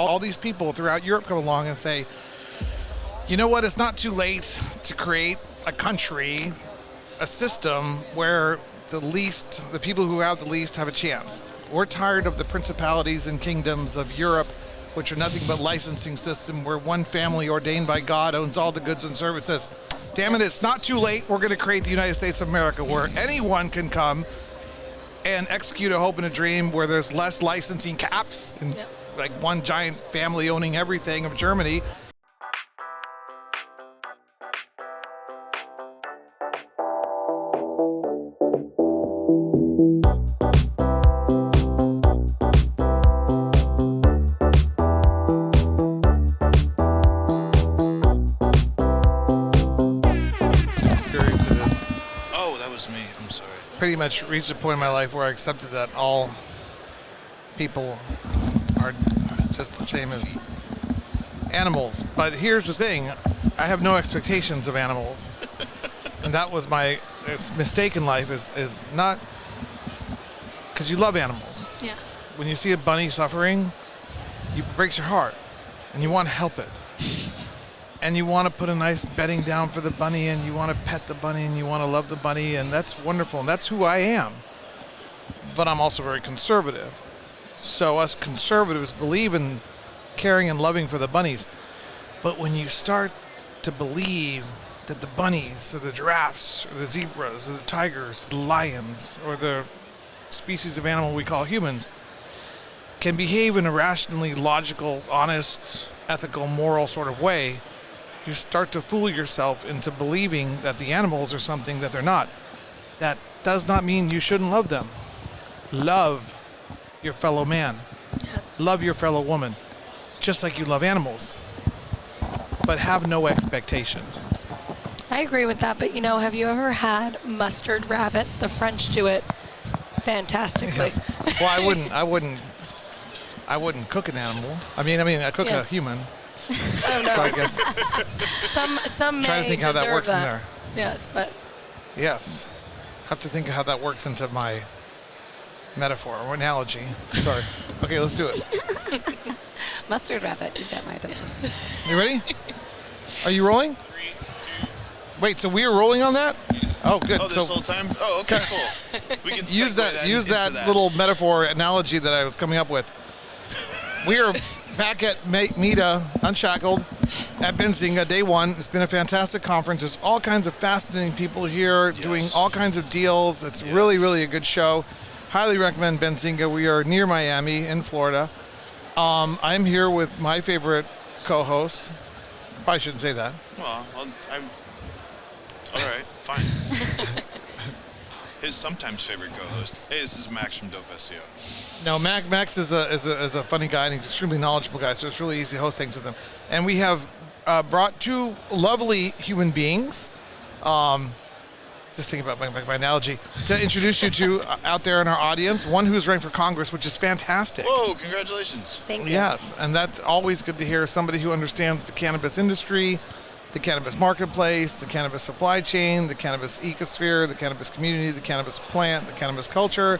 all these people throughout Europe come along and say, you know what, it's not too late to create a country, a system where the people who have the least have a chance. We're tired of the principalities and kingdoms of Europe, which are nothing but licensing system where one family ordained by God owns all the goods and services. Damn it, it's not too late. We're going to create the United States of America where anyone can come and execute a hope and a dream, where there's less licensing caps and like one giant family owning everything of Germany. Pretty much reached a point in my life where I accepted that all people are just the same as animals. But here's the thing, I have no expectations of animals. And that was my mistake in life, is not, because you love animals. Yeah. When you see a bunny suffering, it breaks your heart and you want to help it. And you want to put a nice bedding down for the bunny, and you want to pet the bunny, and you want to love the bunny, and that's wonderful, and that's who I am. But I'm also very conservative. So us conservatives believe in caring and loving for the bunnies. But when you start to believe that the bunnies, or the giraffes, or the zebras, or the tigers, the lions, or the species of animal we call humans, can behave in a rationally logical, honest, ethical, moral sort of way, you start to fool yourself into believing that the animals are something that they're not. That does not mean you shouldn't love them. Love your fellow man. Yes. Love your fellow woman, just like you love animals. But have no expectations. I agree with that, but have you ever had mustard rabbit? The French do it fantastically. Yes. Well, I wouldn't cook an animal. I mean, I cook a human. Oh, no. So I guess some may trying to think how that works in there. Yes, but yes, have to think of how that works into my metaphor or analogy. Sorry. Okay, let's do it. Mustard rabbit, you got my attention. You ready? Are you rolling? 3, 2. Wait, so we are rolling on that? Oh, good. Oh, this whole time? Oh, okay, cool. We can use that little metaphor analogy that I was coming up with. We are back at META Unshackled at Benzinga, day one. It's been a fantastic conference. There's all kinds of fascinating people here doing all kinds of deals. It's really, really a good show. Highly recommend Benzinga. We are near Miami in Florida. I'm here with my favorite co-host. Probably shouldn't say that. Well, I'm all right, fine. His sometimes favorite co-host. Hey, this is Max from Dope SEO. No, Max is a funny guy, and he's an extremely knowledgeable guy, so it's really easy to host things with him. And we have brought two lovely human beings, just thinking about my analogy, to introduce you to out there in our audience. One who's running for Congress, which is fantastic. Whoa, congratulations. Thank you. Yes, and that's always good to hear. Somebody who understands the cannabis industry, the cannabis marketplace, the cannabis supply chain, the cannabis ecosphere, the cannabis community, the cannabis plant, the cannabis culture,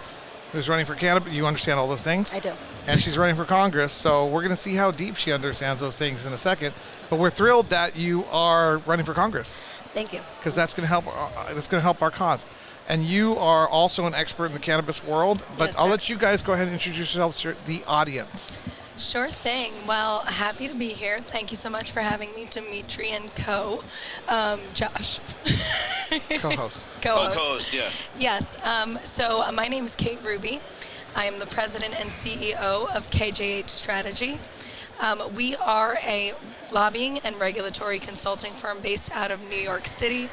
who's running for cannabis. You understand all those things? I do. And she's running for Congress, so we're going to see how deep she understands those things in a second. But we're thrilled that you are running for Congress. Thank you. Because that's going to help. That's going to help our cause. And you are also an expert in the cannabis world. But Yes, I'll sir. let you guys go ahead and introduce yourselves to the audience. Sure thing. Well, happy to be here. Thank you so much for having me, Dimitri and Co. Josh. Co-host. Co-host, yeah. Yes. So my name is Kate Ruby. I am the president and CEO of KJH Strategy. We are a lobbying and regulatory consulting firm based out of New York City.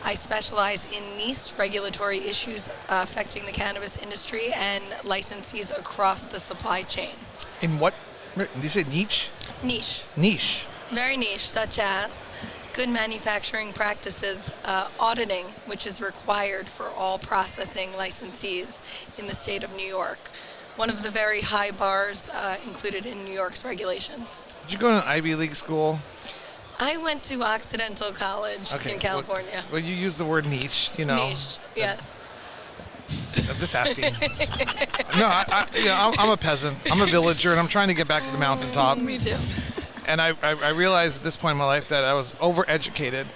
I specialize in niche regulatory issues affecting the cannabis industry and licensees across the supply chain. In what? Did you say niche? Niche. Niche. Very niche, such as good manufacturing practices, auditing, which is required for all processing licensees in the state of New York. One of the very high bars included in New York's regulations. Did you go to an Ivy League school? I went to Occidental College in California. Well, you use the word niche, Niche, yes. I'm just asking. I'm a peasant. I'm a villager, and I'm trying to get back to the mountaintop. Me too. And I realized at this point in my life that I was overeducated,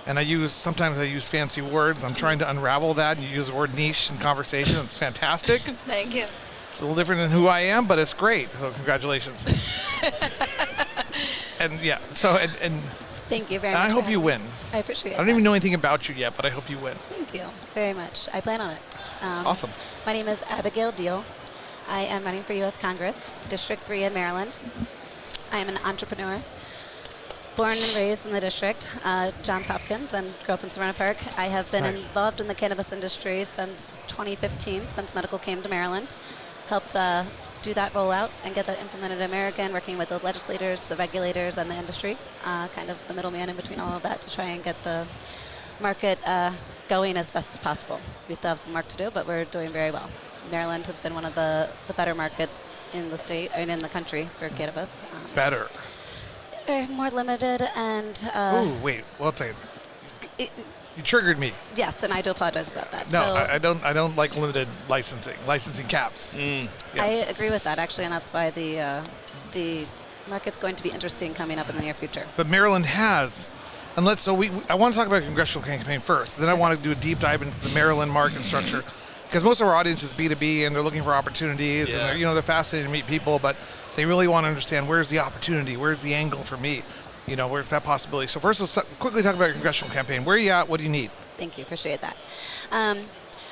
and sometimes I use fancy words. I'm trying to unravel that. You use the word niche in conversation. It's fantastic. Thank you. It's a little different than who I am, but it's great. So congratulations. And yeah, so and Thank you very and much. I hope you win. I appreciate it. I don't even know anything about you yet, but I hope you win. Thank you very much. I plan on it. Awesome. My name is Abigail Deal. I am running for U.S. Congress, District 3 in Maryland. I am an entrepreneur, born and raised in the district, Johns Hopkins, and grew up in Serena Park. I have been Nice. involved in the cannabis industry since 2015, since medical came to Maryland. Helped do that rollout and get that implemented in America, and working with the legislators, the regulators, and the industry, kind of the middleman in between all of that to try and get the market going as best as possible. We still have some work to do, but we're doing very well. Maryland has been one of the better markets in the state and in the country for cannabis. Better. They're more limited and Ooh, wait. Well, I'll tell you. You triggered me. yes, and I do apologize about that. No, So I don't like limited licensing caps. I Yes. agree with that actually, and that's why the market's going to be interesting coming up in the near future. But Maryland has, I want to talk about congressional campaign first. Then I want to do a deep dive into the Maryland market structure, because most of our audience is B2B and they're looking for opportunities, Yeah. and they're fascinated to meet people, but they really want to understand where's the opportunity, where's the angle for me, where's that possibility. So first, let's quickly talk about your congressional campaign. Where are you at? What do you need? Thank you, appreciate that.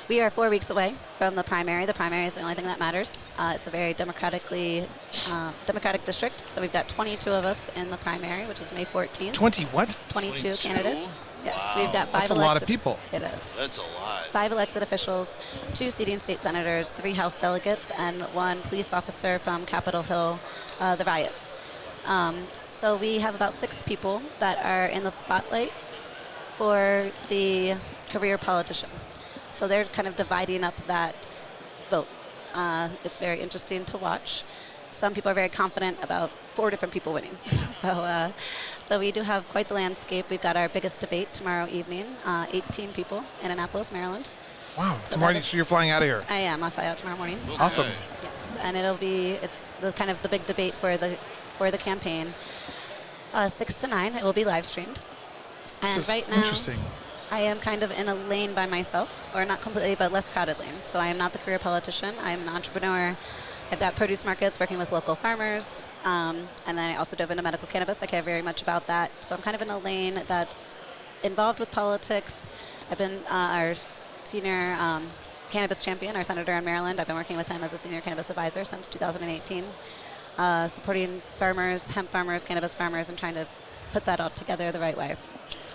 We are 4 weeks away from the primary. The primary is the only thing that matters. It's a very democratic district, so we've got 22 of us in the primary, which is May 14th. 20 what? 22 22? candidates. Yes, Wow. we've got 5 That's a lot of people. It is. That's a lot. 5 elected officials, 2 seating state senators, 3 House delegates, and 1 police officer from Capitol Hill, the riots. So we have about 6 people that are in the spotlight for the career politician. So they're kind of dividing up that vote. It's very interesting to watch. Some people are very confident about 4 different people winning. So we do have quite the landscape. We've got our biggest debate tomorrow evening, 18 people in Annapolis, Maryland. Wow. So Tomorrow, that- so you're flying out of here. I am. I'll fly out tomorrow morning. Awesome. Yes, and it's the kind of the big debate for the campaign. 6 to 9, it will be live streamed. And This is right now, interesting. I am kind of in a lane by myself, or not completely, but less crowded lane. So I am not the career politician. I am an entrepreneur. I've got produce markets, working with local farmers, and then I also dove into medical cannabis. I care very much about that. So I'm kind of in a lane that's involved with politics. I've been our senior cannabis champion, our senator in Maryland. I've been working with him as a senior cannabis advisor since 2018, supporting farmers, hemp farmers, cannabis farmers, and trying to put that all together the right way.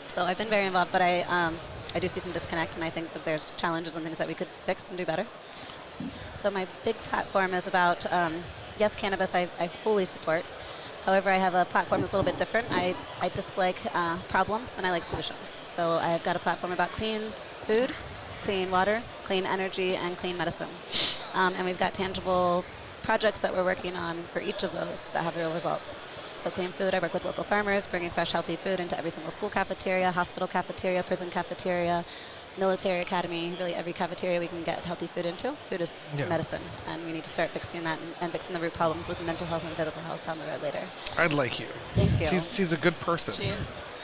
So I've been very involved, but I do see some disconnect, and I think that there's challenges and things that we could fix and do better. So my big platform is about, yes, cannabis I fully support. However, I have a platform that's a little bit different. I dislike problems, and I like solutions. So I've got a platform about clean food, clean water, clean energy, and clean medicine. And we've got tangible projects that we're working on for each of those that have real results. So clean food, I work with local farmers, bringing fresh, healthy food into every single school cafeteria, hospital cafeteria, prison cafeteria, military academy, really every cafeteria we can get healthy food into. Food is Yes. medicine, and we need to start fixing that and fixing the root problems with mental health and physical health down the road later. I'd like you. Thank you. She's a good person. She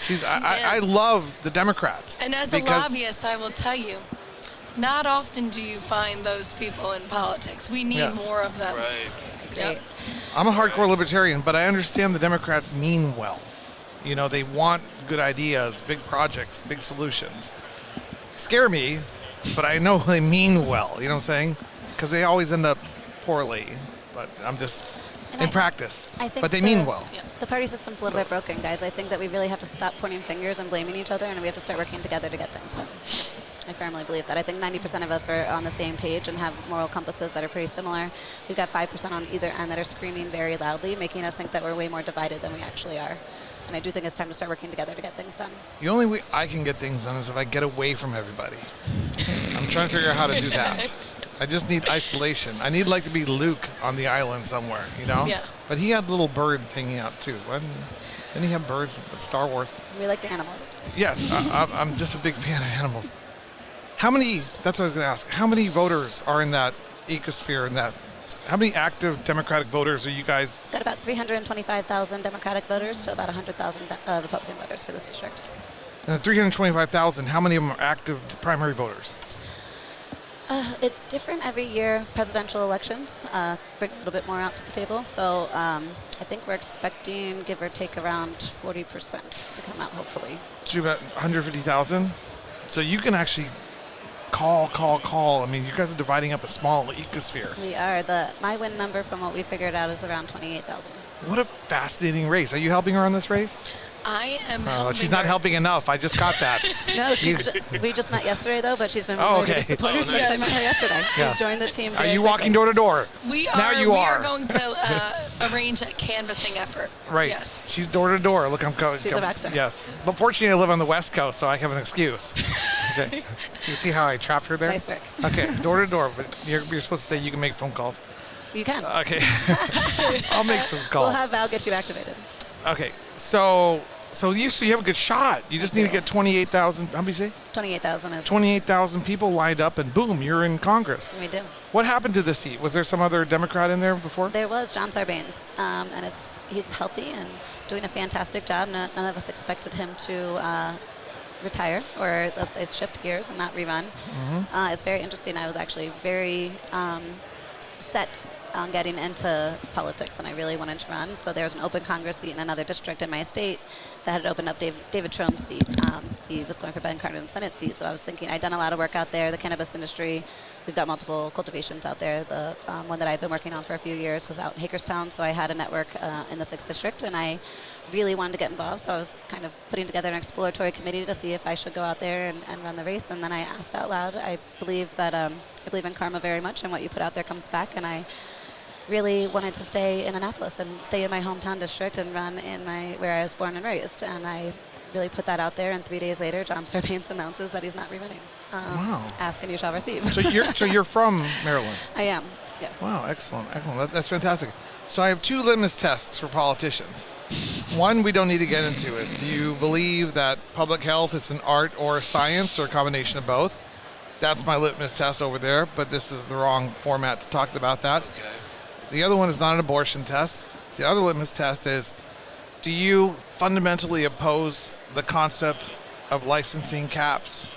is. I is. love the Democrats. And as a because lobbyist, I will tell you, not often do you find those people in politics. We need Yes. more of them. Right. Yep. I'm a hardcore libertarian, but I understand the Democrats mean well. They want good ideas, big projects, big solutions. Scare me, but I know they mean well. You know what I'm saying? Because they always end up poorly. But I'm just And in I- practice. I think But they mean well. The party system's a little So- bit broken, guys. I think that we really have to stop pointing fingers and blaming each other, and we have to start working together to get things done. I firmly believe that. I think 90% of us are on the same page and have moral compasses that are pretty similar. We've got 5% on either end that are screaming very loudly, making us think that we're way more divided than we actually are. And I do think it's time to start working together to get things done. The only way I can get things done is if I get away from everybody. I'm trying to figure out how to do that. I just need isolation. I need to be Luke on the island somewhere, Yeah. But he had little birds hanging out too. Didn't he have birds at Star Wars? We like the animals. Yes, I'm just a big fan of animals. That's what I was going to ask. How many voters are in that ecosphere, in that how many active Democratic voters are you guys? Got about 325,000 Democratic voters to about 100,000 Republican voters for this district. 325,000. How many of them are active primary voters? It's different every year. Presidential elections bring a little bit more out to the table. So I think we're expecting, give or take, around 40% to come out, hopefully. So about 150,000. So you can actually call. I mean, you guys are dividing up a small ecosphere. We are. My win number from what we figured out is around 28,000. What a fascinating race. Are you helping her on this race? I am. She's not helping enough. I just got that. No, we just met yesterday, though, but she's been really okay. good supporter since I met her yesterday. She's joined the team. Are you walking door to door? We are. Now you we are. are going to arrange a canvassing effort. Right. Yes. She's door to door. Look, I'm going. She's a rock star. Yes. Unfortunately, I live on the West Coast, so I have an excuse. Okay. You see how I trapped her there? Nice work. Okay, door to door, but you're supposed to say you can make phone calls. You can. Okay. I'll make some calls. We'll have Val get you activated. Okay. So you have a good shot. You just need to get 28,000. How many say? 28,000 is. 28,000 people lined up, and boom, you're in Congress. We do. What happened to this seat? Was there some other Democrat in there before? There was John Sarbanes, and he's healthy and doing a fantastic job. None of us expected him to retire, or let's say shift gears and not rerun. Mm-hmm. It's very interesting. I was actually very set on getting into politics, and I really wanted to run. So there was an open Congress seat in another district in my state that had opened up David Trone's seat. He was going for Ben Cardin's Senate seat, so I was thinking, I'd done a lot of work out there, the cannabis industry. We've got multiple cultivations out there. The one that I've been working on for a few years was out in Hagerstown, so I had a network in the 6th District, and I really wanted to get involved, so I was kind of putting together an exploratory committee to see if I should go out there and run the race, and then I asked out loud. I believe in karma very much, and what you put out there comes back, and I really wanted to stay in Annapolis and stay in my hometown district and run in where I was born and raised, and I really put that out there, and 3 days later, John Sarbanes announces that he's not rerunning. Wow. Ask and you shall receive. So you're from Maryland? I am, yes. Wow, excellent. That's fantastic. So I have 2 litmus tests for politicians. One we don't need to get into is, do you believe that public health is an art or a science or a combination of both? That's my litmus test over there, but this is the wrong format to talk about that. Okay. The other one is not an abortion test. The other litmus test is, do you fundamentally oppose the concept of licensing caps?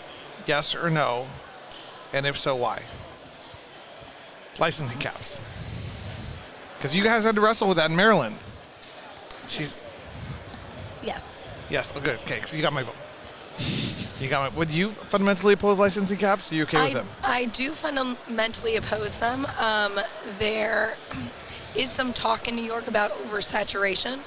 Yes or no? And if so, why? Licensing caps. Because you guys had to wrestle with that in Maryland. Yes. Yes, well, good. Okay, so you got my vote. Would you fundamentally oppose licensing caps? Are you okay with them? I do fundamentally oppose them. There is some talk in New York about oversaturation.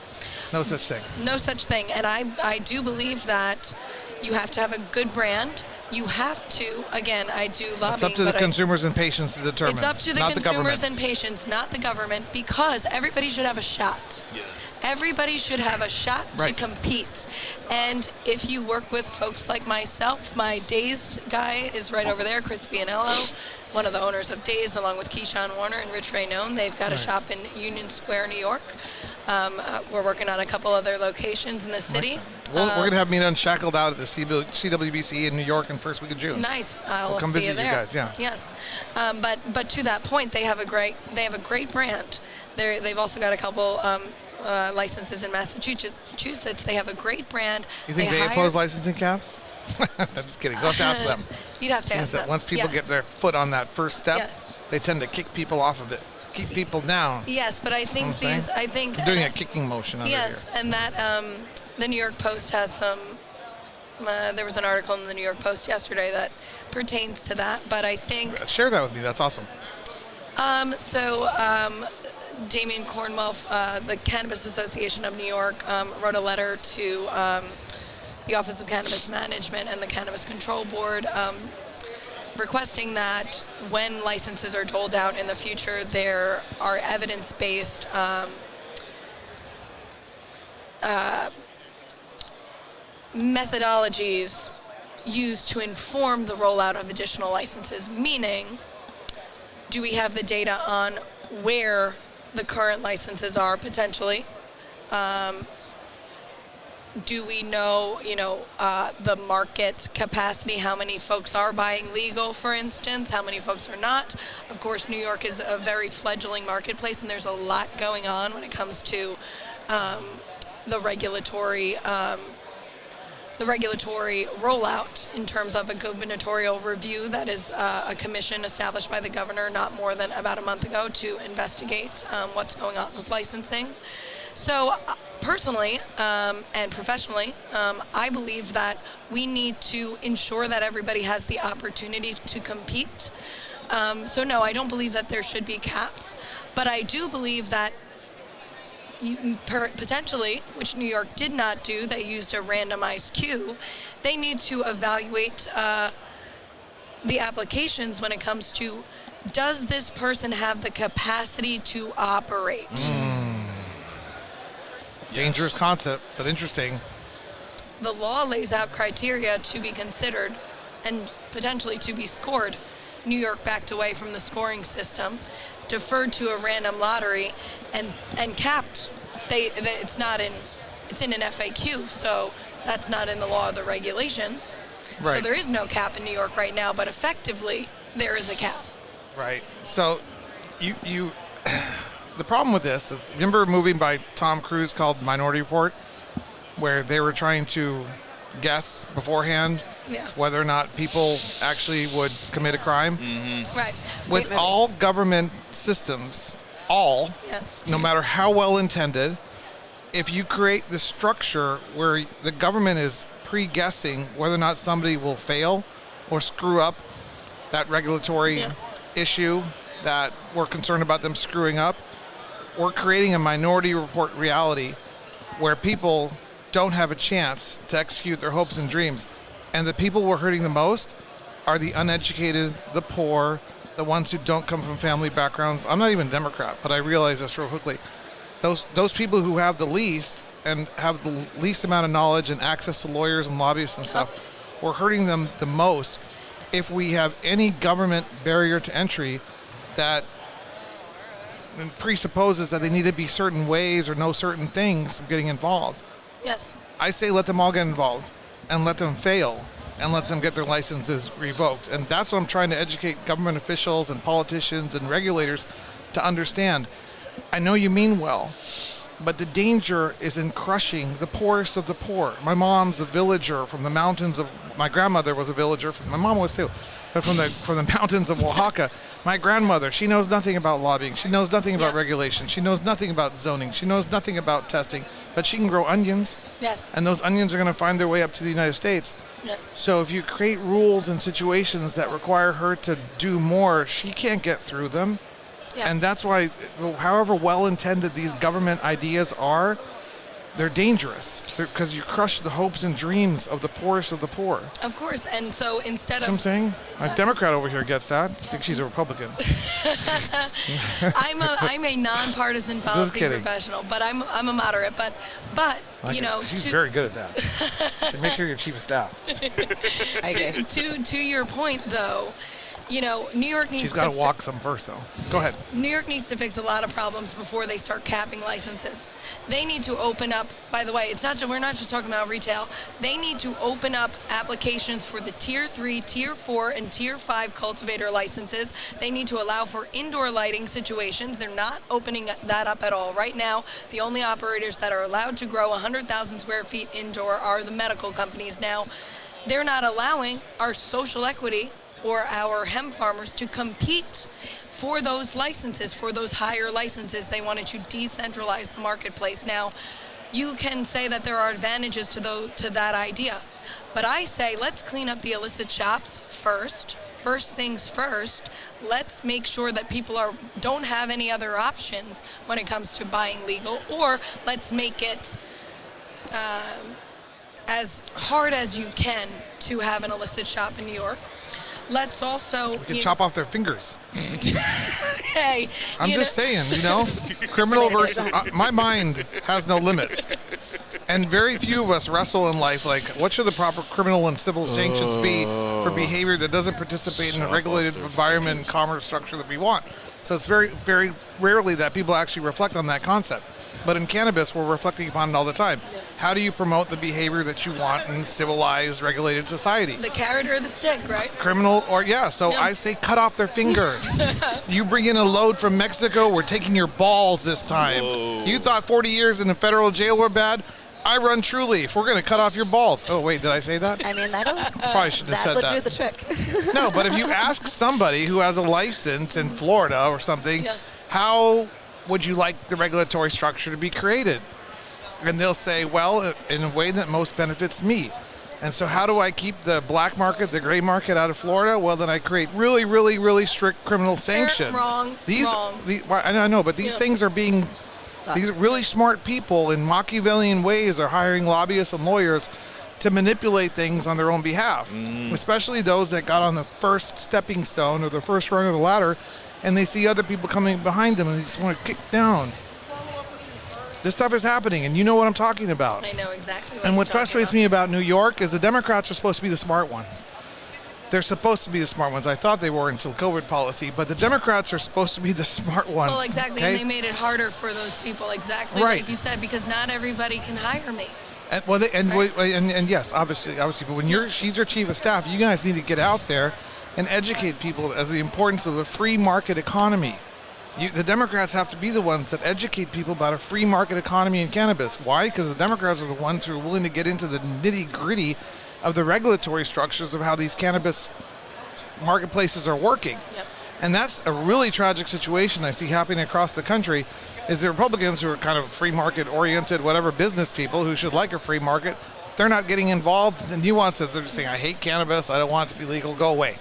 No such thing. No such thing. And I do believe that you have to have a good brand. You have to, again, I do lobbying. It's up to the consumers and patients to determine. It's up to the consumers and patients, not the government, because everybody should have a shot. Yeah. Everybody should have a shot Right. to compete. And if you work with folks like myself, my Dazed guy is right over there, Chris Vianello, one of the owners of Dazed, along with Keyshawn Warner and Rich Raynone. They've got Nice. a shop in Union Square, New York. We're working on a couple other locations in the city. We're going to have me unshackled out at the CWBC in New York in first week of June. Nice. I'll come see visit you there. you guys, yeah. Yes. But to that point, they have a great brand. They've also got a couple licenses in Massachusetts. They have a great brand. You think they oppose licensing caps? I'm just kidding. You'll have to ask them. You'd have to ask Seems that them. once people Yes. get their foot on that first step, Yes. they tend to kick people off of it, keep people down. Yes, but I think You know what I'm saying? I'm doing a kicking motion under Yes, here. and that the New York Post has some. There was an article in the New York Post yesterday that pertains to that, but I think. Share that with me. That's awesome. Damian Cornwell, the Cannabis Association of New York, wrote a letter to the Office of Cannabis Management and the Cannabis Control Board requesting that when licenses are doled out in the future, there are evidence-based methodologies used to inform the rollout of additional licenses, meaning, do we have the data on where the current licenses are potentially? Do we know, the market capacity, how many folks are buying legal, for instance, how many folks are not? Of course, New York is a very fledgling marketplace, and there's a lot going on when it comes to the regulatory rollout in terms of a gubernatorial review. That is a commission established by the governor not more than about a month ago to investigate what's going on with licensing. So personally and professionally, I believe that we need to ensure that everybody has the opportunity to compete. So no, I don't believe that there should be caps, but I do believe that potentially, which New York did not do, they used a randomized queue, they need to evaluate the applications when it comes to, does this person have the capacity to operate? Dangerous concept, but interesting. The law lays out criteria to be considered and potentially to be scored. New York backed away from the scoring system, deferred to a random lottery, and capped. It's in an FAQ, so that's not in the law or the regulations. Right. So there is no cap in New York right now, but effectively there is a cap. Right. So you the problem with this is, remember a movie by Tom Cruise called Minority Report, where they were trying to guess beforehand whether or not people actually would commit a crime? Mm-hmm. Right. With all government systems, no matter how well intended, if you create the structure where the government is pre-guessing whether or not somebody will fail or screw up that regulatory issue that we're concerned about them screwing up, we're creating a Minority Report reality where people don't have a chance to execute their hopes and dreams. And the people we're hurting the most are the uneducated, the poor, the ones who don't come from family backgrounds. I'm not even a Democrat, but I realize this real quickly. Those people who have the least and have the least amount of knowledge and access to lawyers and lobbyists and stuff, we're hurting them the most if we have any government barrier to entry that presupposes that they need to be certain ways or know certain things of getting involved. Yes. I say let them all get involved and let them fail and let them get their licenses revoked. And that's what I'm trying to educate government officials and politicians and regulators to understand. I know you mean well, but the danger is in crushing the poorest of the poor. My mom's a villager from the mountains of, my grandmother was a villager, my mom was too, but from the mountains of Oaxaca. My grandmother, she knows nothing about lobbying. She knows nothing about regulation. She knows nothing about zoning. She knows nothing about testing, but she can grow onions. Yes. And those onions are going to find their way up to the United States. Yes. So if you create rules and situations that require her to do more, she can't get through them. Yeah. And that's why, however well-intended these government ideas are, they're dangerous because you crush the hopes and dreams of the poorest of the poor. Of course, and so instead of... That's what I'm saying? My Democrat over here gets that. I think she's a Republican. I'm a nonpartisan policy professional, but I'm a moderate. But she's very good at that. Should make her your chief of staff. To your point, though, New York needs. She's got to walk some first, though. Go ahead. New York needs to fix a lot of problems before they start capping licenses. They need to open up. By the way, we're not just talking about retail. They need to open up applications for the Tier 3, Tier 4, and Tier 5 cultivator licenses. They need to allow for indoor lighting situations. They're not opening that up at all right now. The only operators that are allowed to grow 100,000 square feet indoor are the medical companies now. They're not allowing our social equity or our hemp farmers to compete for those licenses, for those higher licenses. They wanted to decentralize the marketplace. Now, you can say that there are advantages to that idea, but I say let's clean up the illicit shops first. First things first, let's make sure that people don't have any other options when it comes to buying legal, or let's make it as hard as you can to have an illicit shop in New York. Let's also... We can chop off their fingers. Hey. I'm just saying, criminal versus... my mind has no limits. And very few of us wrestle in life like, what should the proper criminal and civil sanctions be for behavior that doesn't participate in the regulated environment and commerce structure that we want. So it's very, very rarely that people actually reflect on that concept. But in cannabis, we're reflecting upon it all the time. How do you promote the behavior that you want in civilized, regulated society? The carrot or the stick, right? Criminal or, so I say cut off their fingers. You bring in a load from Mexico, we're taking your balls this time. Whoa. You thought 40 years in a federal jail were bad? I run Truly. If we're going to cut off your balls. Oh, wait, did I say that? I mean, Probably shouldn't have said would that. do the trick. No, but if you ask somebody who has a license in Florida or something, how would you like the regulatory structure to be created? And they'll say, well, in a way that most benefits me. And so how do I keep the black market, the gray market out of Florida? Well, then I create really, really, really strict criminal sanctions. Wrong. I know, but these things are being, these really smart people in Machiavellian ways are hiring lobbyists and lawyers to manipulate things on their own behalf, especially those that got on the first stepping stone or the first rung of the ladder, and they see other people coming behind them and they just want to kick down. This stuff is happening, and you know what I'm talking about. I know exactly what And you're what talking frustrates about. me about New York is the Democrats are supposed to be the smart ones. They're supposed to be the smart ones. I thought they were until COVID policy, but the Democrats are supposed to be the smart ones. Well, exactly, okay? and they made it harder for those people, exactly Right. like you said, because not everybody can hire me. And, and yes, obviously, but when she's your chief of staff, you guys need to get out there and educate people as the importance of a free market economy. The Democrats have to be the ones that educate people about a free market economy in cannabis. Why? Because the Democrats are the ones who are willing to get into the nitty-gritty of the regulatory structures of how these cannabis marketplaces are working. Yep. And that's a really tragic situation I see happening across the country, is the Republicans, who are kind of free market oriented, whatever business people who should like a free market, they're not getting involved in the nuances. They're just saying, I hate cannabis, I don't want it to be legal, go away.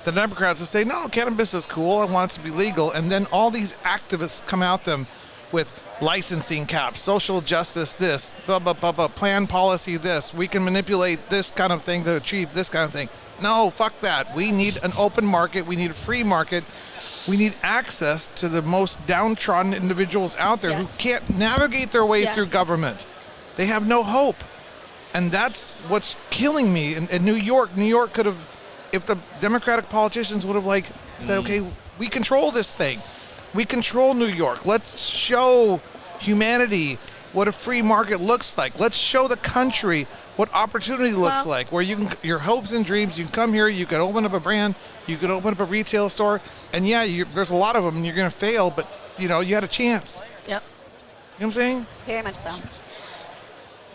The Democrats will say, no, cannabis is cool, I want it to be legal. And then all these activists come at them with licensing caps, social justice this, blah, blah, blah, blah, plan policy this. We can manipulate this kind of thing to achieve this kind of thing. No, fuck that. We need an open market. We need a free market. We need access to the most downtrodden individuals out there who can't navigate their way through government. They have no hope. And that's what's killing me. In New York could have, if the Democratic politicians would have said, okay, we control this thing. We control New York. Let's show humanity what a free market looks like. Let's show the country what opportunity looks like, where you can, your hopes and dreams, you can come here, you can open up a brand, you can open up a retail store, and there's a lot of them, and you're going to fail, but, you had a chance. Yep. You know what I'm saying? Very much so.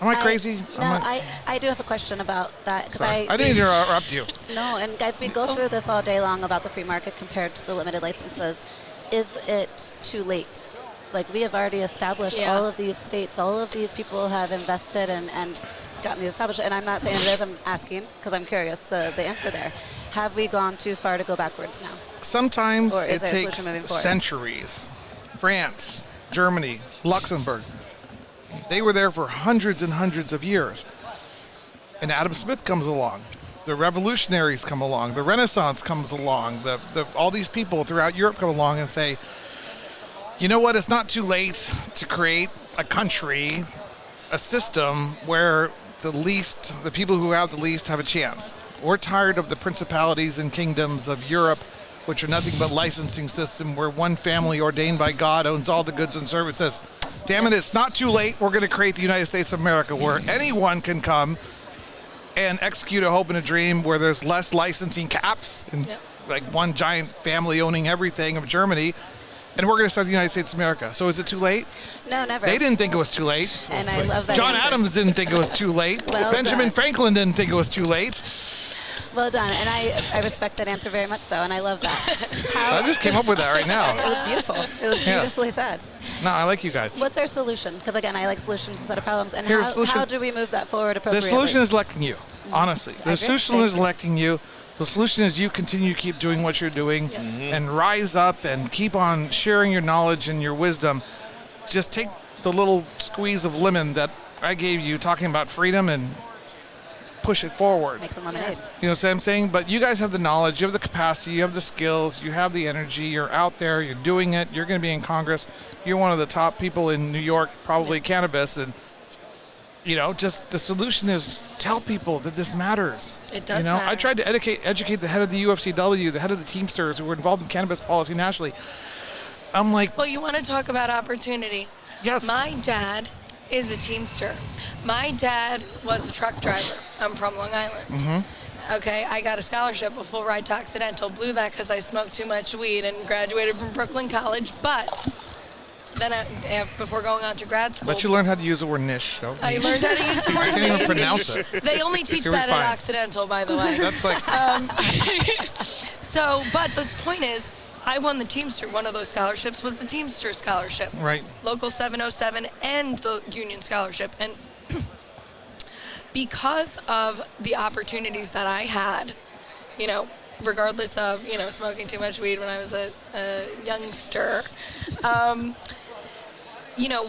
Am I crazy? No, I do have a question about that. Sorry. I didn't interrupt you. No, and guys, we go through this all day long about the free market compared to the limited licenses. Is it too late? We have already established all of these states, all of these people have invested and gotten these established. And I'm not saying it is, I'm asking because I'm curious the answer there. Have we gone too far to go backwards now? Sometimes Or it is there a takes solution moving forward? centuries. France, Germany, Luxembourg. They were there for hundreds and hundreds of years. And Adam Smith comes along. The revolutionaries come along. The Renaissance comes along. All these people throughout Europe come along and say, you know what? It's not too late to create a country, a system where the people who have the least have a chance. We're tired of the principalities and kingdoms of Europe, which are nothing but licensing system where one family ordained by God owns all the goods and services. Damn it, it's not too late. We're going to create the United States of America where anyone can come and execute a hope and a dream, where there's less licensing caps and one giant family owning everything of Germany. And we're going to start the United States of America. So is it too late? No, never. They didn't think it was too late. And I love that John answer. Adams didn't think it was too late. Well Benjamin done. Franklin didn't think it was too late. Well done. And I respect that answer very much so, and I love that. I just came up with that right It now. was beautiful. It was beautifully said. No, I like you guys. What's our solution? Because, again, I like solutions instead of problems. And Here's the solution. how do we move that forward The appropriately? solution is electing you, honestly. The agree. solution is electing you. The solution is you continue to keep doing what you're doing and rise up and keep on sharing your knowledge and your wisdom. Just take the little squeeze of lemon that I gave you talking about freedom and push it forward. Make some lemonade. You know what I'm saying? But you guys have the knowledge, you have the capacity, you have the skills, you have the energy, you're out there, you're doing it, you're going to be in Congress. You're one of the top people in New York, probably cannabis, and just the solution is tell people that this matters. It does I matter. tried to educate the head of the UFCW, the head of the Teamsters who were involved in cannabis policy nationally. I'm like, Well, you want to talk about opportunity. yes. My dad is a Teamster. My dad was a truck driver. I'm from Long Island. Mm-hmm. Okay, I got a scholarship, a full ride to Occidental. Blew that because I smoked too much weed and graduated from Brooklyn College. But then before going on to grad school, But you learned how to use the word niche. So. I learned how to use the I word can't even niche. pronounce it. They only teach You're that fine. at Occidental, by the way. That's like, So, but the point is, I won the Teamster. One of those scholarships was the Teamster Scholarship. right. Local 707 and the Union Scholarship. And because of the opportunities that I had, regardless of, smoking too much weed when I was a youngster,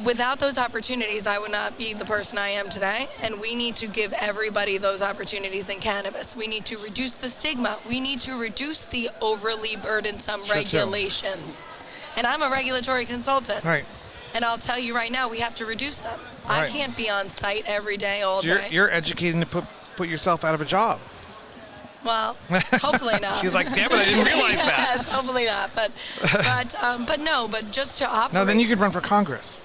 without those opportunities, I would not be the person I am today. And we need to give everybody those opportunities in cannabis. We need to reduce the stigma. We need to reduce the overly burdensome Sure, too. regulations. And I'm a regulatory consultant. Right. And I'll tell you right now, we have to reduce them. I Right. can't be on site every day, all So day. you're educating to put yourself out of a job. Well, hopefully not. She's like, damn it, I didn't realize that. Yes, hopefully not. But just to operate. No, then you could run for Congress.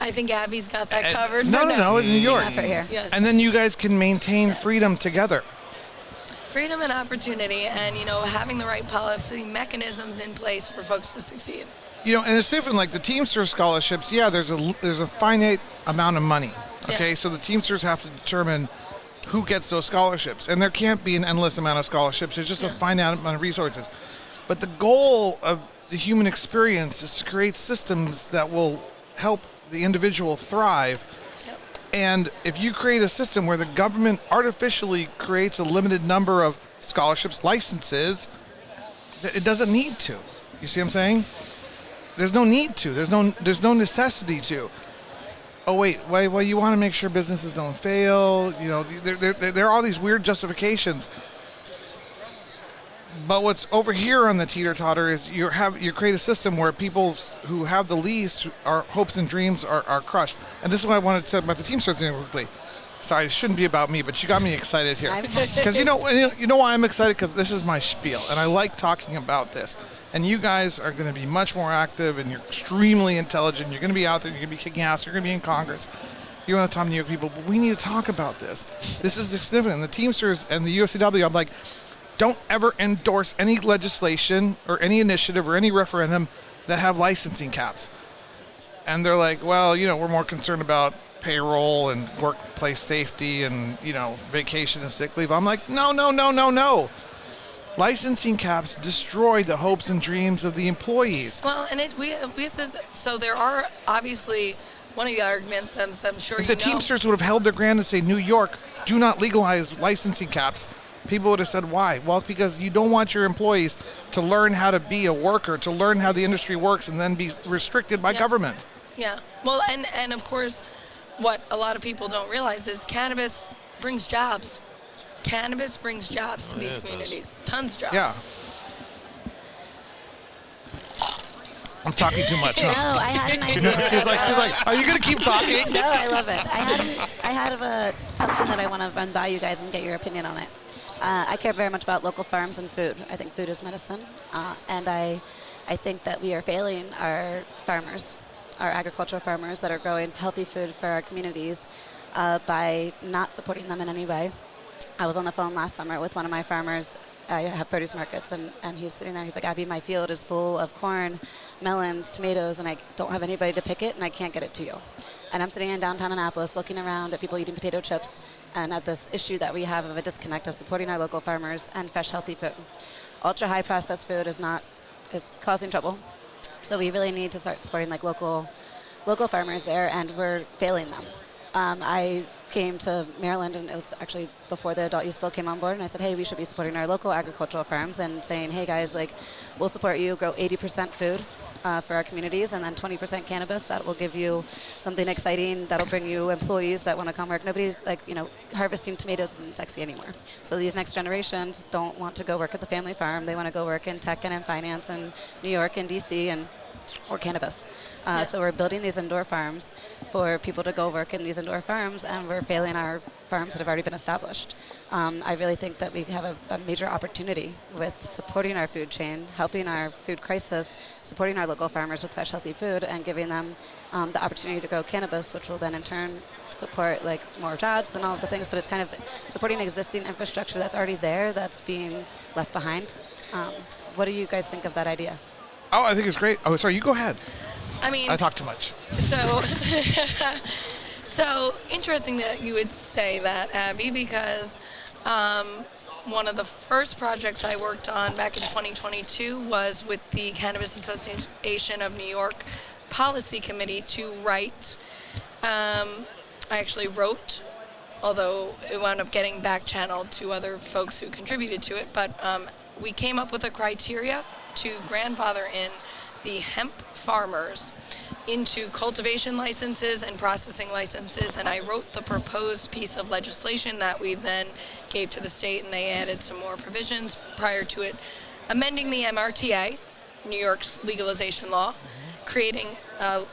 I think Abby's got that covered. No, for no, now. no, in New York. Effort here. Yes. And then you guys can maintain freedom together. Freedom and opportunity, and having the right policy mechanisms in place for folks to succeed. And it's different. Like the Teamsters scholarships, yeah, there's a finite amount of money. Okay, Yeah. so the Teamsters have to determine who gets those scholarships, and there can't be an endless amount of scholarships. There's just a finite amount of resources. But the goal of the human experience is to create systems that will help the individual thrive. Yep. And if you create a system where the government artificially creates a limited number of scholarships, licenses, it doesn't need to. You see what I'm saying? There's no need to. There's no necessity to. Oh wait, well you want to make sure businesses don't fail. There are all these weird justifications. But what's over here on the teeter-totter is you create a system where people's who have the least, our hopes and dreams are crushed. And this is what I wanted to say about the Teamsters thing quickly. Sorry, it shouldn't be about me, but you got me excited here. Because you know why I'm excited? Because this is my spiel, and I like talking about this. And you guys are going to be much more active, and you're extremely intelligent. You're going to be out there. You're going to be kicking ass. You're going to be in Congress. You're on the top of New York people, but we need to talk about this. This is significant. The Teamsters and the UFCW, I'm like, don't ever endorse any legislation or any initiative or any referendum that have licensing caps. And they're like, well, we're more concerned about payroll and workplace safety and, vacation and sick leave. I'm like, no. Licensing caps destroy the hopes and dreams of the employees. Well, and we have to. So there are obviously one of the arguments. I'm sure If the Teamsters would have held their ground and say, New York, do not legalize licensing caps, people would have said, why? Well, because you don't want your employees to learn how to be a worker, to learn how the industry works, and then be restricted by government. Yeah. Well, and of course, what a lot of people don't realize is cannabis brings jobs. Cannabis brings jobs to these communities. Tons of jobs. Yeah. I'm talking too much, No, huh? I had an idea. She's like, are you going to keep talking? No, I love it. I had something that I want to run by you guys and get your opinion on it. I care very much about local farms and food. I think food is medicine, and I think that we are failing our farmers, our agricultural farmers that are growing healthy food for our communities by not supporting them in any way. I was on the phone last summer with one of my farmers. I have produce markets, and he's sitting there. He's like, Abby, my field is full of corn, melons, tomatoes, and I don't have anybody to pick it, and I can't get it to you. And I'm sitting in downtown Annapolis looking around at people eating potato chips and at this issue that we have of a disconnect of supporting our local farmers and fresh, healthy food. Ultra-high processed food is causing trouble. So we really need to start supporting local farmers there, and we're failing them. I came to Maryland, and it was actually before the adult use bill came on board, and I said, hey, we should be supporting our local agricultural farms and saying, hey guys, we'll support you, grow 80% food for our communities, and then 20% cannabis. That will give you something exciting that'll bring you employees that want to come work. Nobody's harvesting tomatoes isn't sexy anymore. So these next generations don't want to go work at the family farm. They want to go work in tech and in finance and New York and DC or cannabis. So we're building these indoor farms for people to go work in these indoor farms, and we're failing our farms that have already been established. I really think that we have a major opportunity with supporting our food chain, helping our food crisis, supporting our local farmers with fresh, healthy food, and giving them the opportunity to grow cannabis, which will then in turn support like more jobs and all of the things. But it's kind of supporting existing infrastructure that's already there that's being left behind. What do you guys think of that idea? Oh, I think it's great. Oh, sorry, you go ahead. I mean, I talk too much. So, so interesting that you would say that, Abby, because one of the first projects I worked on back in 2022 was with the Cannabis Association of New York Policy Committee to write. I actually wrote, although it wound up getting back channeled to other folks who contributed to it, but we came up with a criteria to grandfather in the hemp farmers into cultivation licenses and processing licenses, and I wrote the proposed piece of legislation that we then gave to the state, and they added some more provisions prior to it amending the MRTA, New York's legalization law, creating an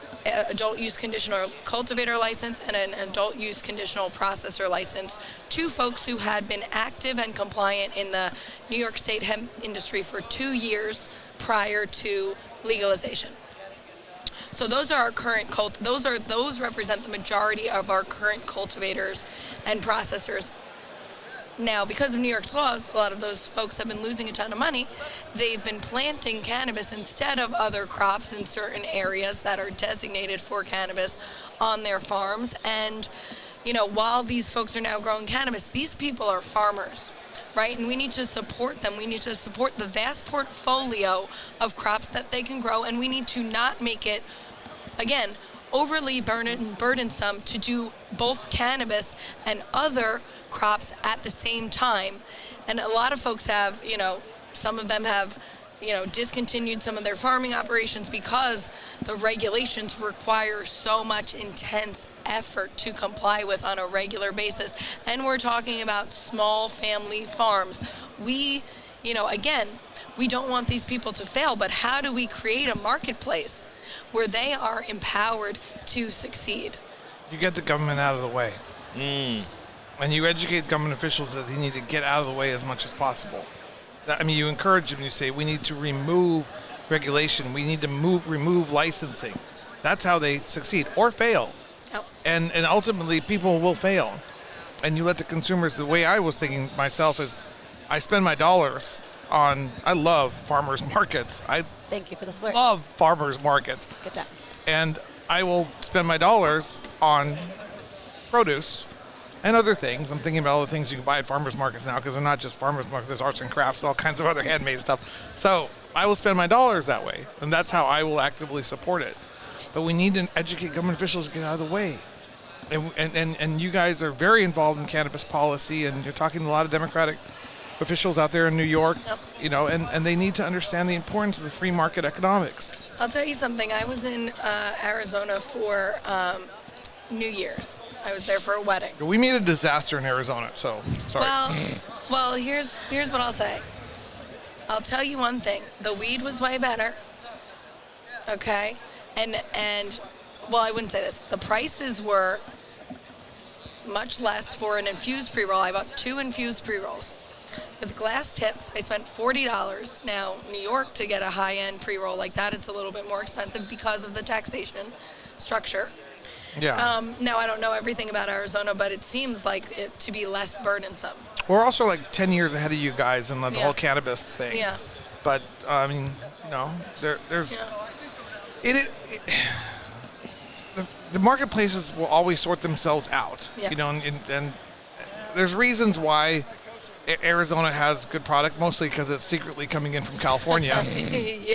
adult use conditional cultivator license and an adult use conditional processor license to folks who had been active and compliant in the New York State hemp industry for 2 years prior to legalization. So those are our current those represent the majority of our current cultivators and processors. Now, because of New York's laws, a lot of those folks have been losing a ton of money. They've been planting cannabis instead of other crops in certain areas that are designated for cannabis on their farms. And, you know, while these folks are now growing cannabis, these people are farmers, right? And we need to support them. We need to support the vast portfolio of crops that they can grow, and we need to not make it, again, overly burdensome to do both cannabis and other crops at the same time. And a lot of folks have, you know, some of them have, you know, discontinued some of their farming operations because the regulations require so much intense effort to comply with on a regular basis. And we're talking about small family farms. We, you know, again, we don't want these people to fail, but how do we create a marketplace where they are empowered to succeed? You get the government out of the way. And you educate government officials that they need to get out of the way as much as possible. I mean, you encourage them. You say, we need to remove regulation. We need to remove licensing. That's how they succeed or fail. Oh. And ultimately, people will fail. And you let the consumers, the way I was thinking myself is, I spend my dollars on, I love farmers markets. Thank you for the support. Love farmers markets. Good job. And I will spend my dollars on produce and other things. I'm thinking about all the things you can buy at farmers markets now, because they're not just farmers markets, there's arts and crafts, all kinds of other handmade stuff. So I will spend my dollars that way, and that's how I will actively support it. But we need to educate government officials to get out of the way. And you guys are very involved in cannabis policy, and you're talking to a lot of Democratic officials out there in New York, you know, and they need to understand the importance of the free market economics. I'll tell you something. I was in Arizona for New Year's. I was there for a wedding. We made a disaster in Arizona, so sorry. Well, here's what I'll say. I'll tell you one thing. The weed was way better. Okay? And well, I wouldn't say this. The prices were much less for an infused pre-roll. I bought 2 infused pre-rolls. With glass tips, I spent $40. Now, New York, to get a high-end pre-roll like that, it's a little bit more expensive because of the taxation structure. Yeah. Now, I don't know everything about Arizona, but it seems like it to be less burdensome. We're also like 10 years ahead of you guys in the whole cannabis thing. Yeah. But, I mean, you know, there's... Yeah. The marketplaces will always sort themselves out. Yeah. You know, and there's reasons why Arizona has good product, mostly because it's secretly coming in from California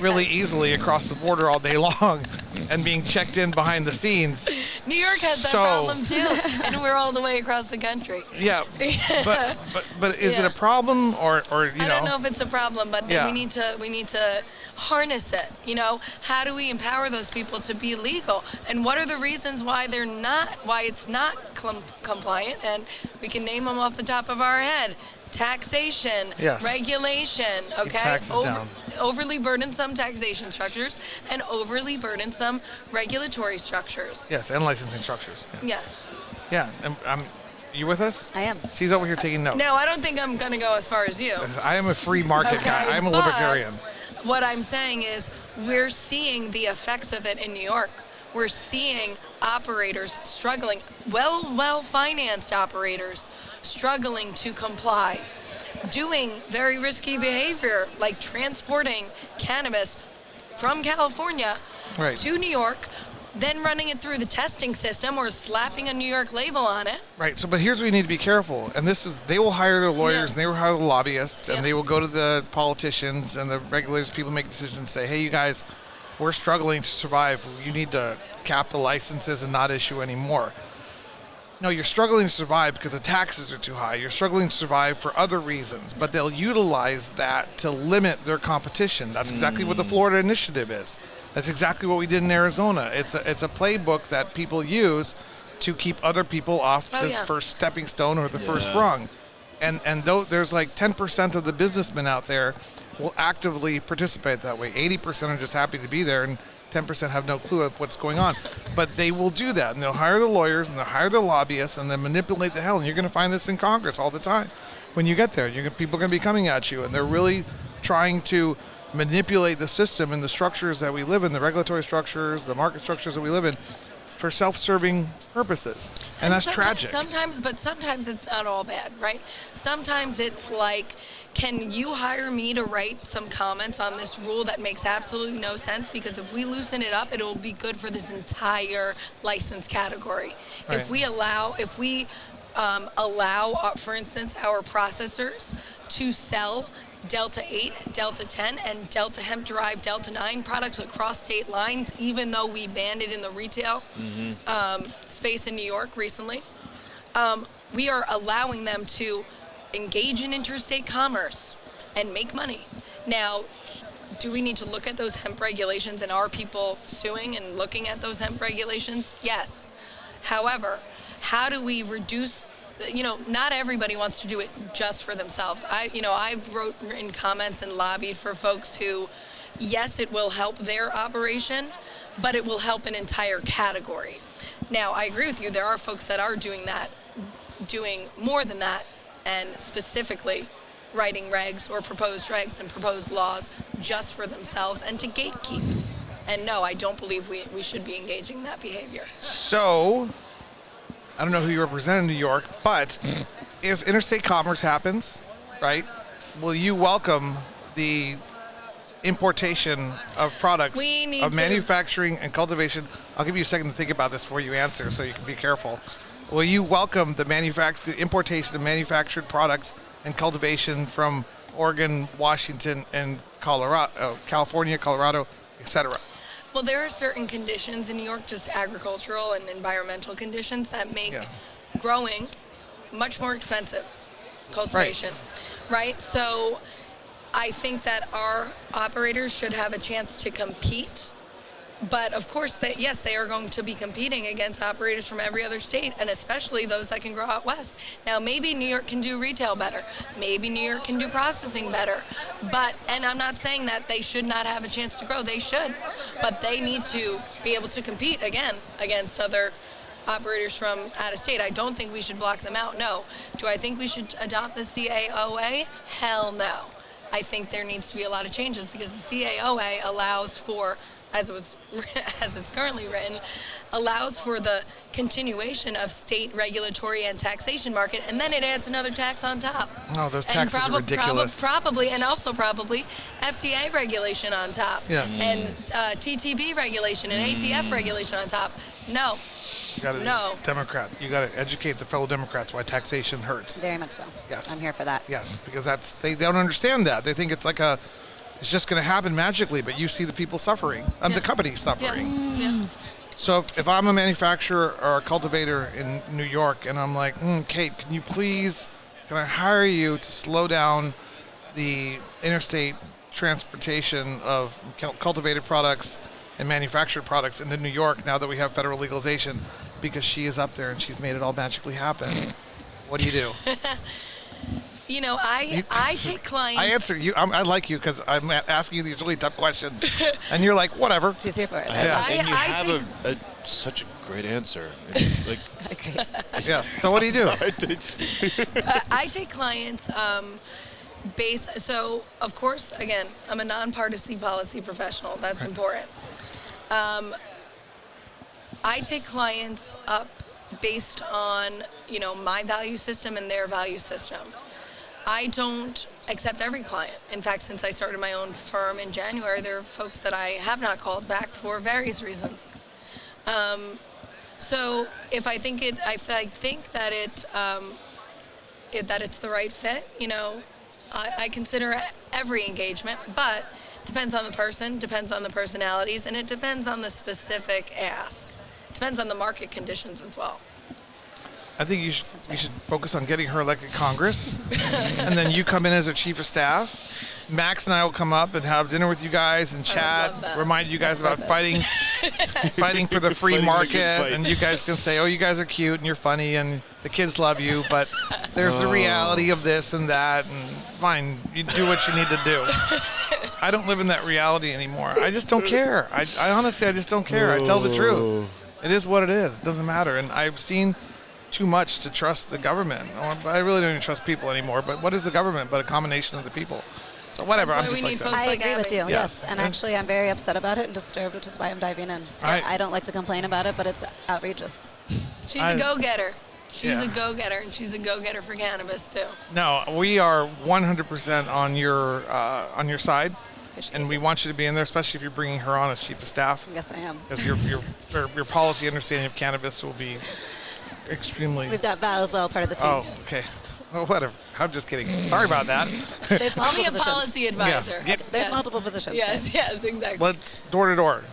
really easily across the border all day long and being checked in behind the scenes. New York has that problem too, and we're all the way across the country. Yeah, but is it a problem or you know? I don't know if it's a problem, but we need to harness it. You know, how do we empower those people to be legal, and what are the reasons why it's not compliant? And we can name them off the top of our head. Taxation, yes. regulation, okay? Taxes down. overly burdensome taxation structures and overly burdensome regulatory structures. Yes, and licensing structures. Yeah. Yes. Yeah, and you with us? I am. She's over here taking notes. No, I don't think I'm going to go as far as you. I am a free market guy. I'm a but libertarian. What I'm saying is we're seeing the effects of it in New York. We're seeing operators struggling, well-financed operators struggling to comply, doing very risky behavior like transporting cannabis from California Right. to New York, then running it through the testing system or slapping a New York label on it. Right. So, but here's where you need to be careful. And this is, they will hire their lawyers, Yeah. and they will hire the lobbyists, and Yeah. they will go to the politicians and the regulators. People make decisions and say, hey, you guys, we're struggling to survive. You need to cap the licenses and not issue any more. No, you're struggling to survive because the taxes are too high. You're struggling to survive for other reasons, but they'll utilize that to limit their competition. That's exactly what the Florida initiative is. That's exactly what we did in Arizona. It's a playbook that people use to keep other people off this first stepping stone or the first rung. And though there's like 10% of the businessmen out there will actively participate that way. 80% are just happy to be there, and 10% have no clue of what's going on. But they will do that, and they'll hire the lawyers, and they'll hire the lobbyists, and they'll manipulate the hell. And you're going to find this in Congress all the time. When you get there, people are going to be coming at you, and they're really trying to manipulate the system and the structures that we live in, the regulatory structures, the market structures that we live in, for self-serving purposes. And that's tragic. Sometimes it's not all bad, right? Sometimes it's like, can you hire me to write some comments on this rule that makes absolutely no sense? Because if we loosen it up, it will be good for this entire license category. Right. If we allow, for instance, our processors to sell Delta 8, Delta 10, and Delta hemp-derived Delta 9 products across state lines, even though we banned it in the retail space in New York recently. We are allowing them to engage in interstate commerce and make money. Now, do we need to look at those hemp regulations, and are people suing and looking at those hemp regulations? Yes. However, how do we reduce, not everybody wants to do it just for themselves. I've wrote in comments and lobbied for folks who, yes, it will help their operation, but it will help an entire category. Now, I agree with you. There are folks that are doing more than that, and specifically writing regs or proposed regs and proposed laws just for themselves and to gatekeep. And no, I don't believe we should be engaging in that behavior. So, I don't know who you represent in New York, but if interstate commerce happens, right, will you welcome the importation of products, of manufacturing and cultivation? I'll give you a second to think about this before you answer, so you can be careful. Will you welcome the importation of manufactured products and cultivation from Oregon, Washington, and California, Colorado, etc.? Well, there are certain conditions in New York, just agricultural and environmental conditions, that make growing much more expensive, cultivation, right? So I think that our operators should have a chance to compete. But of course, they are going to be competing against operators from every other state, and especially those that can grow out west. Now, maybe New York can do retail better. Maybe New York can do processing better. And I'm not saying that they should not have a chance to grow. They should. But they need to be able to compete, again, against other operators from out of state. I don't think we should block them out, no. Do I think we should adopt the CAOA? Hell no. I think there needs to be a lot of changes, because the CAOA allows for, as it's currently written, allows for the continuation of state regulatory and taxation market, and then it adds another tax on top. Oh, those taxes are ridiculous. Probably FDA regulation on top. Yes. And TTB regulation and ATF regulation on top. No. You got to educate the fellow Democrats why taxation hurts. Very much so. Yes. I'm here for that. Yes, because they don't understand that. They think it's like it's just going to happen magically, but you see the people suffering, the companies suffering. Yes. Yeah. So if I'm a manufacturer or a cultivator in New York, and I'm like, Kate, can I hire you to slow down the interstate transportation of cultivated products and manufactured products into New York now that we have federal legalization, because she is up there and she's made it all magically happen. What do you do? I take clients. I answer you. I like you because I'm asking you these really tough questions, and you're like, whatever. She's here for it. Yeah. And you I have such a great answer. It's like, Okay. Yes. So what do you do? I take clients so of course, again, I'm a nonpartisan policy professional. That's important. I take clients up based on, my value system and their value system. I don't accept every client. In fact, since I started my own firm in January, there are folks that I have not called back for various reasons. So if I think that it's the right fit, I consider every engagement, but depends on the person, depends on the personalities, and it depends on the specific ask. Depends on the market conditions as well. I think we should focus on getting her elected Congress, and then you come in as her chief of staff. Max and I will come up and have dinner with you guys and chat, love that. remind you guys Let's about start fighting for the free Fighting the good market, fight. and you guys can say, oh, you guys are cute and you're funny and the kids love you, but there's the reality of this and that, and fine, you do what you need to do. I don't live in that reality anymore. I just don't care. I honestly, I just don't care. I tell the truth. It is what it is. It doesn't matter. And I've seen too much to trust the government. I really don't even trust people anymore. But what is the government but a combination of the people? So whatever. That's I'm why just we like need that. folks I like agree with Abby. you, Yeah. yes. And Yeah. actually, I'm very upset about it and disturbed, which is why I'm diving in. I don't like to complain about it, but it's outrageous. She's a go-getter. She's Yeah. a go-getter, and she's a go-getter for cannabis too. No, we are 100% on your side, Appreciate and we it. want you to be in there, especially if you're bringing her on as chief of staff, Yes, I am. because your policy understanding of cannabis will be extremely. We've got Val as well, part of the team. Oh, okay. Well, whatever. I'm just kidding. Sorry about that. There's I'll multiple be a positions. policy advisor. Yes. There's Yes. multiple positions. Yes, exactly. Let's door to door.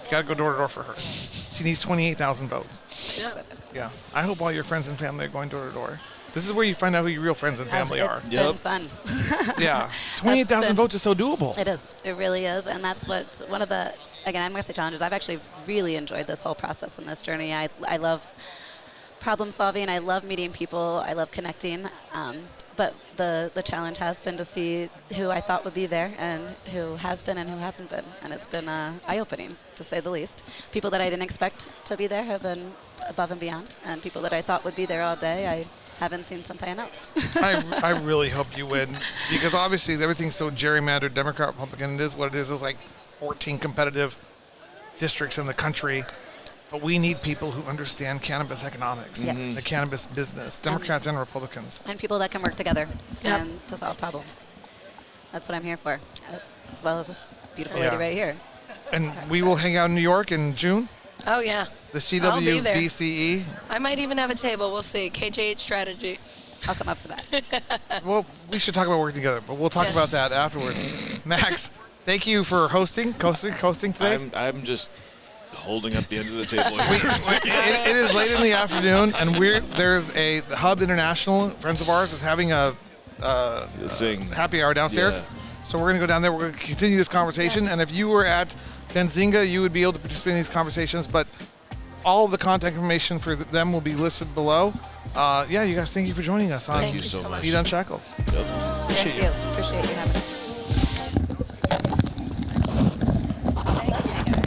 You gotta go door to door for her. She needs 28,000 votes. Yeah. Yeah. I hope all your friends and family are going door to door. This is where you find out who your real friends and family are. It's Yep. been fun. Yeah. 28,000 been- votes is so doable. It is. It really is. And that's what's one of the, again, I'm going to say challenges. I've actually really enjoyed this whole process and this journey. I love problem solving. I love meeting people. I love connecting. But the challenge has been to see who I thought would be there and who has been and who hasn't been. And it's been eye-opening, to say the least. People that I didn't expect to be there have been above and beyond. And people that I thought would be there all day, I haven't seen since I announced. I really hope you win, because obviously everything's so gerrymandered, Democrat, Republican. It is what it is. There's like 14 competitive districts in the country, but we need people who understand cannabis economics, Yes. the cannabis business, Democrats and Republicans. And people that can work together Yep. and to solve problems. That's what I'm here for, as well as this beautiful Yeah. lady right here. And we will hang out in New York in June, Oh yeah. the I'll be there. CWBCE. I might even have a table. We'll see. KJH strategy. I'll come up for that. Well, we should talk about working together, but we'll talk Yes. about that afterwards. Max, thank you for hosting today. I'm just holding up the end of the table. It is late in the afternoon, and there's a Hub International, friends of ours, is having a The thing. happy hour downstairs. Yeah. So we're going to go down there. We're going to continue this conversation. And if you were at Benzinga, you would be able to participate in these conversations. But all of the contact information for them will be listed below. Yeah, you guys, thank you for joining us on Thank you so much. Eat Unshackled. Yep. Thank you. Appreciate you having me.